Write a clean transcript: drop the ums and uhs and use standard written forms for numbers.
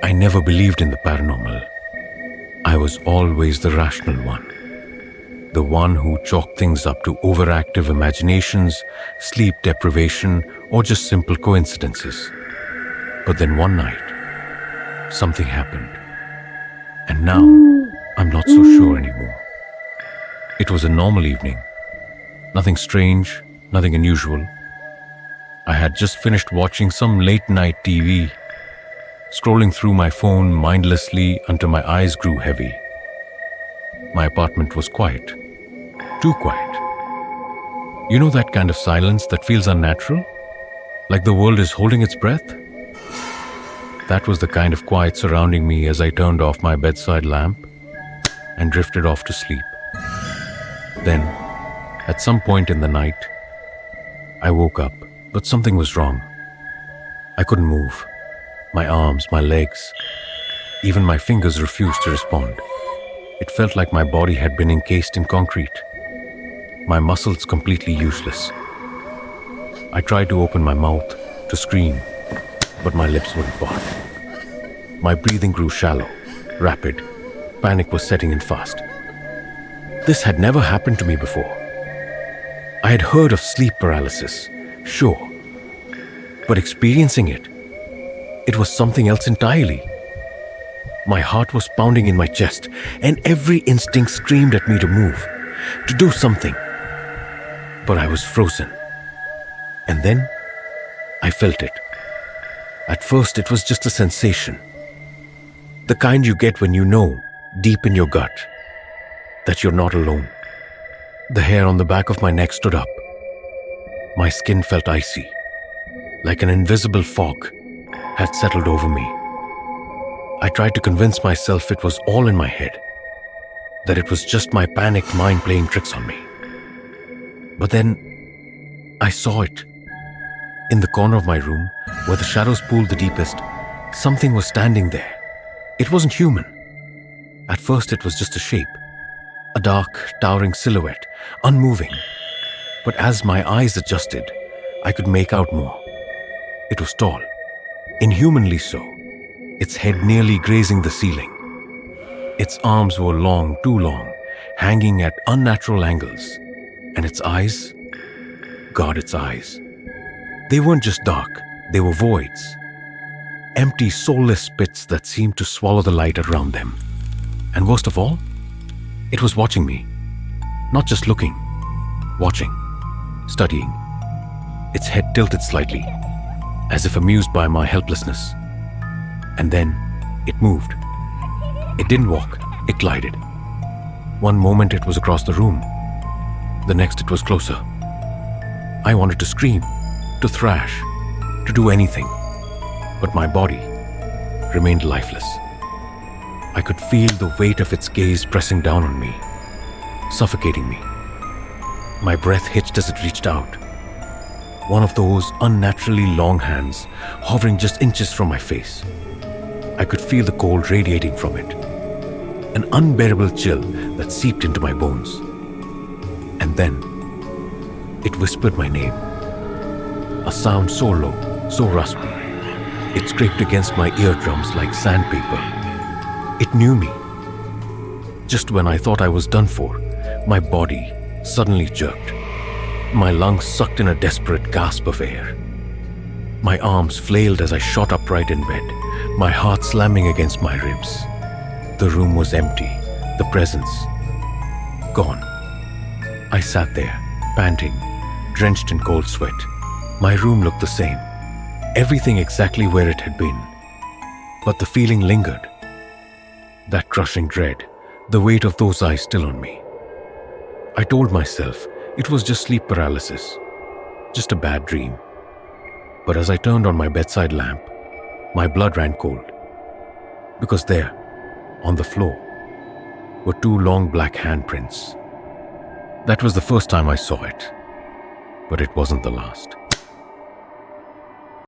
I never believed in the paranormal. I was always the rational one. The one who chalked things up to overactive imaginations, sleep deprivation, or just simple coincidences. But then one night, something happened. And now, I'm not so sure anymore. It was a normal evening. Nothing strange, nothing unusual. I had just finished watching some late-night TV, scrolling through my phone mindlessly until my eyes grew heavy. My apartment was quiet. Too quiet. You know that kind of silence that feels unnatural? Like the world is holding its breath? That was the kind of quiet surrounding me as I turned off my bedside lamp and drifted off to sleep. Then, at some point in the night, I woke up, but something was wrong. I couldn't move. My arms, my legs, even my fingers refused to respond. It felt like my body had been encased in concrete. My muscles completely useless. I tried to open my mouth to scream, but my lips wouldn't part. My breathing grew shallow, rapid. Panic was setting in fast. This had never happened to me before. I had heard of sleep paralysis, sure, but experiencing it was something else entirely. My heart was pounding in my chest, and every instinct screamed at me to move, to do something. But I was frozen. And then, I felt it. At first, it was just a sensation. The kind you get when you know, deep in your gut, that you're not alone. The hair on the back of my neck stood up. My skin felt icy, like an invisible fog had settled over me. I tried to convince myself it was all in my head, that it was just my panicked mind playing tricks on me. But then, I saw it. In the corner of my room, where the shadows pooled the deepest, something was standing there. It wasn't human. At first, it was just a shape, a dark, towering silhouette, unmoving. But as my eyes adjusted, I could make out more. It was tall, inhumanly so, its head nearly grazing the ceiling. Its arms were long, too long, hanging at unnatural angles. And its eyes? God, its eyes. They weren't just dark, they were voids. Empty, soulless pits that seemed to swallow the light around them. And worst of all, it was watching me. Not just looking, watching, studying. Its head tilted slightly, as if amused by my helplessness. And then, it moved. It didn't walk, it glided. One moment it was across the room. The next it was closer. I wanted to scream, to thrash, to do anything. But my body remained lifeless. I could feel the weight of its gaze pressing down on me, suffocating me. My breath hitched as it reached out. One of those unnaturally long hands hovering just inches from my face. I could feel the cold radiating from it, an unbearable chill that seeped into my bones. And then, it whispered my name. A sound so low, so raspy, it scraped against my eardrums like sandpaper. It knew me. Just when I thought I was done for, my body suddenly jerked. My lungs sucked in a desperate gasp of air. My arms flailed as I shot upright in bed, my heart slamming against my ribs. The room was empty, the presence gone. I sat there, panting, drenched in cold sweat. My room looked the same, everything exactly where it had been. But the feeling lingered. That crushing dread, the weight of those eyes still on me. I told myself it was just sleep paralysis, just a bad dream. But as I turned on my bedside lamp, my blood ran cold. Because there, on the floor, were two long black handprints. That was the first time I saw it, but it wasn't the last.